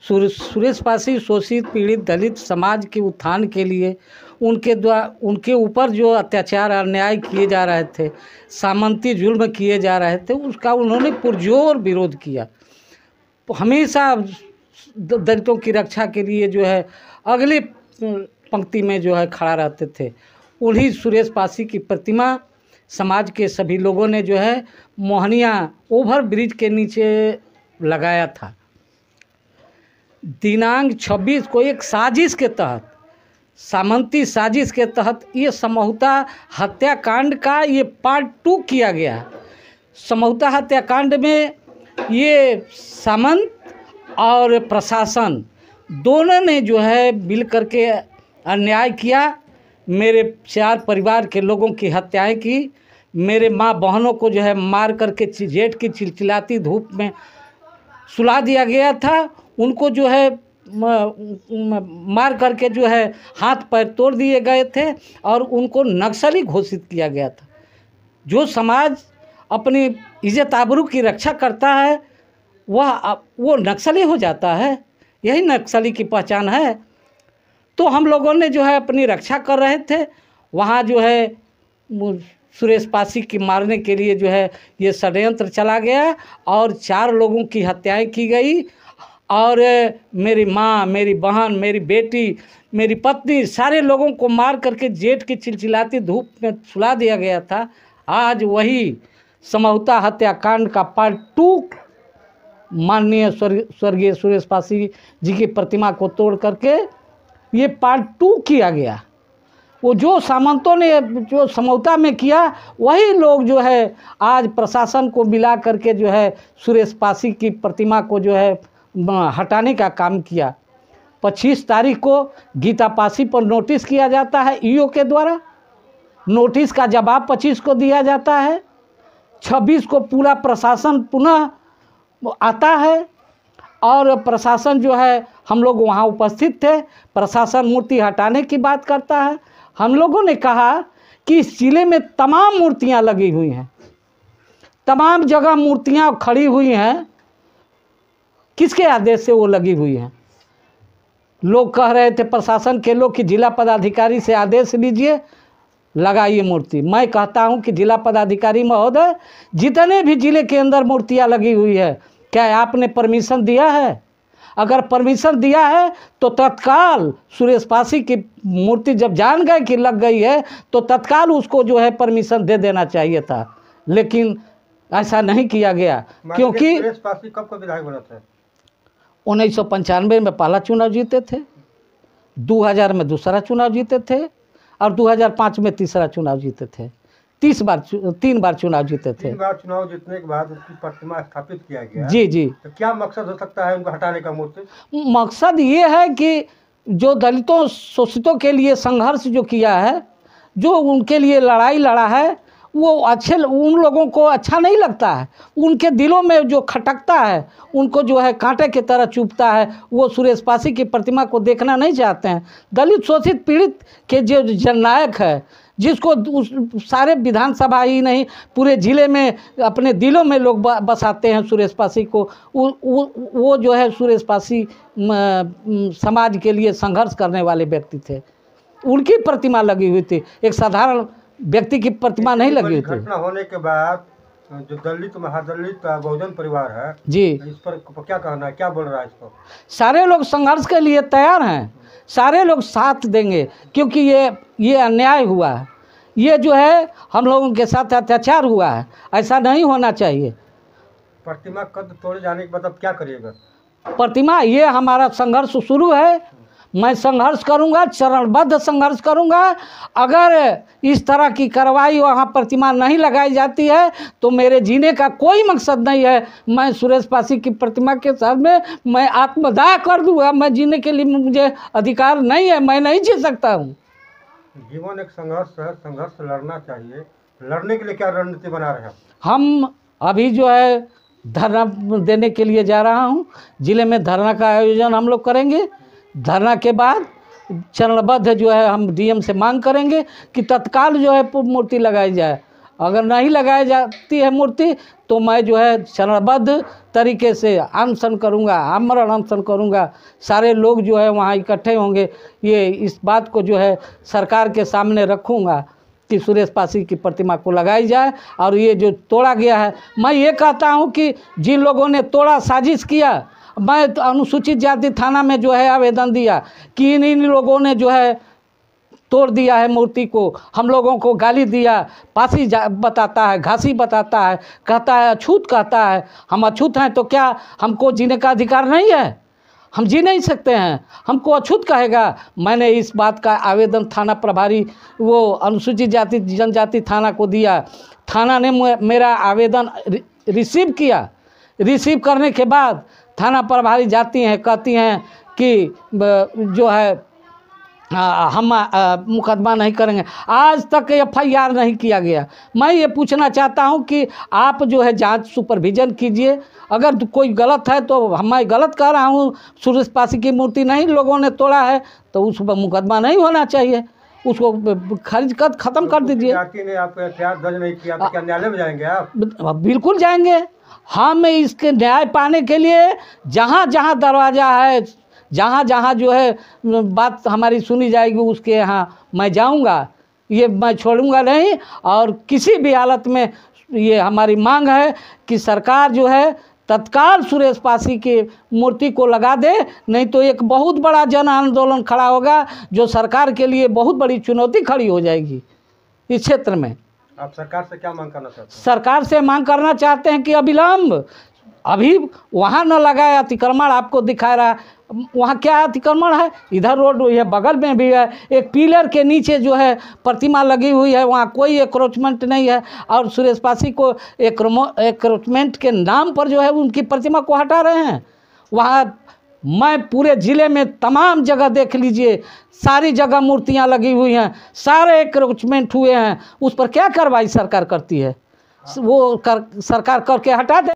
सुरेश पासी शोषित पीड़ित दलित समाज के उत्थान के लिए उनके ऊपर जो अत्याचार अन्याय किए जा रहे थे, सामंती जुल्म किए जा रहे थे, उसका उन्होंने पुरजोर विरोध किया। हमेशा दलितों की रक्षा के लिए जो है अगली पंक्ति में जो है खड़ा रहते थे। उन्हीं सुरेश पासी की प्रतिमा समाज के सभी लोगों ने जो है मोहनिया ओवर ब्रिज के नीचे लगाया था। दिनांक 26 को एक साजिश के तहत, सामंती साजिश के तहत ये समहुता हत्याकांड का ये पार्ट 2 किया गया। समहुता हत्याकांड में ये सामंत और प्रशासन दोनों ने जो है मिल करके अन्याय किया। मेरे 4 परिवार के लोगों की हत्याएं की। मेरे माँ बहनों को जो है मार करके जेठ की चिलचिलाती धूप में सुला दिया गया था। उनको जो है मार करके जो है हाथ पैर तोड़ दिए गए थे और उनको नक्सली घोषित किया गया था। जो समाज अपनी इज्जत आबरू की रक्षा करता है वो नक्सली हो जाता है। यही नक्सली की पहचान है। तो हम लोगों ने जो है अपनी रक्षा कर रहे थे। वहाँ जो है सुरेश पासी की मारने के लिए जो है ये षड्यंत्र चला गया और 4 लोगों की हत्याएं की गई और मेरी माँ, मेरी बहन, मेरी बेटी, मेरी पत्नी, सारे लोगों को मार करके जेठ की चिलचिलाती धूप में सुला दिया गया था। आज वही समहुता हत्याकांड का पार्ट 2 माननीय स्वर्गीय सुरेश पासी जी की प्रतिमा को तोड़ करके ये पार्ट 2 किया गया। वो जो सामंतों ने जो समझौता में किया वही लोग जो है आज प्रशासन को मिला करके जो है सुरेश पासी की प्रतिमा को जो है हटाने का काम किया। 25 तारीख को गीता पासी पर नोटिस किया जाता है ईओ के द्वारा। नोटिस का जवाब 25 को दिया जाता है। 26 को पूरा प्रशासन पुनः आता है और प्रशासन जो है हम लोग वहाँ उपस्थित थे। प्रशासन मूर्ति हटाने की बात करता है। हम लोगों ने कहा कि इस जिले में तमाम मूर्तियाँ लगी हुई हैं, तमाम जगह मूर्तियाँ खड़ी हुई हैं। किसके आदेश से वो लगी हुई हैं? लोग कह रहे थे प्रशासन के लोग कि जिला पदाधिकारी से आदेश लीजिए, लगाइए मूर्ति। मैं कहता हूं कि जिला पदाधिकारी महोदय, जितने भी जिले के अंदर मूर्तियां लगी हुई है, क्या आपने परमिशन दिया है? अगर परमिशन दिया है तो तत्काल सुरेश पासी की मूर्ति जब जान गए कि लग गई है तो तत्काल उसको जो है परमिशन दे देना चाहिए था, लेकिन ऐसा नहीं किया गया। क्योंकि सुरेश पासी कब विधायक बना था? 1995 में पहला चुनाव जीते थे, 2000 में दूसरा चुनाव जीते थे और 2005 में तीसरा चुनाव जीते थे। 3 बार चुनाव जीते थे। 3 बार चुनाव जीतने के बाद उसकी प्रतिमा स्थापित किया गया। जी जी। तो क्या मकसद हो सकता है उनको हटाने का मूर्ति? मकसद ये है कि जो दलितों शोषितों के लिए संघर्ष जो किया है, जो उनके लिए लड़ाई लड़ा है, वो उन लोगों को अच्छा नहीं लगता है। उनके दिलों में जो खटकता है, उनको जो है कांटे की तरह चुभता है, वो सुरेश पासी की प्रतिमा को देखना नहीं चाहते हैं। दलित शोषित पीड़ित के जो जननायक है, जिसको सारे विधानसभा ही नहीं पूरे ज़िले में अपने दिलों में लोग बसाते हैं सुरेश पासी को, वो जो है सुरेश पासी समाज के लिए संघर्ष करने वाले व्यक्ति थे। उनकी प्रतिमा लगी हुई थी, एक साधारण व्यक्ति की प्रतिमा नहीं लगी हुई थी। घटना होने के बाद जो दलित महादलित बहुजन परिवार है जी, इस पर क्या कहना है, क्या बोल रहा है इस पर? सारे लोग संघर्ष के लिए तैयार हैं, सारे लोग साथ देंगे, क्योंकि ये अन्याय हुआ है, ये जो है हम लोगों के साथ अत्याचार हुआ है, ऐसा नहीं होना चाहिए। प्रतिमा कद तोड़े जाने के बाद अब क्या करिएगा? प्रतिमा ये हमारा संघर्ष शुरू है। मैं संघर्ष करूंगा, चरणबद्ध संघर्ष करूंगा। अगर इस तरह की कार्रवाई वहाँ प्रतिमा नहीं लगाई जाती है तो मेरे जीने का कोई मकसद नहीं है। मैं सुरेश पासी की प्रतिमा के साथ में मैं आत्मदाह कर दूंगा। मैं जीने के लिए मुझे अधिकार नहीं है, मैं नहीं जी सकता हूँ। जीवन एक संघर्ष है, संघर्ष लड़ना चाहिए। लड़ने के लिए क्या रणनीति बना रहे हैं? हम अभी जो है धरना देने के लिए जा रहा हूँ। जिले में धरना का आयोजन हम लोग करेंगे। धरना के बाद चरणबद्ध जो है हम डीएम से मांग करेंगे कि तत्काल जो है मूर्ति लगाई जाए अगर नहीं लगाई जाती है मूर्ति तो मैं जो है चरणबद्ध तरीके से अनशन करूँगा, आमरण अनशन करूँगा। सारे लोग जो है वहाँ इकट्ठे होंगे, ये इस बात को जो है सरकार के सामने रखूँगा कि सुरेश पासी की प्रतिमा को लगाई जाए। और ये जो तोड़ा गया है, मैं ये कहता हूँ कि जिन लोगों ने तोड़ा साजिश किया, मैं तो अनुसूचित जाति थाना में जो है आवेदन दिया कि इन लोगों ने जो है तोड़ दिया है मूर्ति को, हम लोगों को गाली दिया, पासी बताता है, घासी बताता है, कहता है अछूत कहता है। हम अछूत हैं तो क्या हमको जीने का अधिकार नहीं है? हम जी नहीं सकते हैं, हमको अछूत कहेगा? मैंने इस बात का आवेदन थाना प्रभारी वो अनुसूचित जाति जनजाति थाना को दिया। थाना ने मेरा आवेदन रिसीव किया। रिसीव करने के बाद थाना प्रभारी जाती हैं, कहती हैं कि जो है हम मुकदमा नहीं करेंगे। आज तक FIR नहीं किया गया। मैं ये पूछना चाहता हूँ कि आप जो है जांच सुपरविजन कीजिए। अगर कोई गलत है तो मैं गलत कह रहा हूँ, सुरेश पासी की मूर्ति नहीं लोगों ने तोड़ा है तो उस पर मुकदमा नहीं होना चाहिए, उसको खारिज कर ख़त्म कर दीजिए। जाति ने आपको एफआईआर दर्ज नहीं किया तो क्या न्यायालय में जाएंगे आप? बिल्कुल जाएंगे। हम इसके न्याय पाने के लिए जहाँ जहाँ दरवाज़ा है, जहाँ जहाँ जो है बात हमारी सुनी जाएगी उसके यहाँ मैं जाऊँगा, ये मैं छोड़ूंगा नहीं। और किसी भी हालत में ये हमारी मांग है कि सरकार जो है तत्काल सुरेश पासी की मूर्ति को लगा दे, नहीं तो एक बहुत बड़ा जन आंदोलन खड़ा होगा जो सरकार के लिए बहुत बड़ी चुनौती खड़ी हो जाएगी इस क्षेत्र में। आप सरकार से क्या मांग करना चाहते हैं? सरकार से मांग करना चाहते हैं कि अविलंब अभी वहाँ न लगाए। अतिक्रमण आपको दिखा रहा, वहाँ क्या अतिक्रमण है? इधर रोड है, बगल में भी है, एक पिलर के नीचे जो है प्रतिमा लगी हुई है, वहाँ कोई एक्रोचमेंट नहीं है। और सुरेश पासी को एक्रोचमेंट के नाम पर जो है उनकी प्रतिमा को हटा रहे हैं। वहाँ मैं पूरे ज़िले में तमाम जगह देख लीजिए, सारी जगह मूर्तियाँ लगी हुई हैं, सारे एक्रोचमेंट हुए हैं। उस पर क्या कार्रवाई सरकार करती है? वो सरकार करके हटा दे।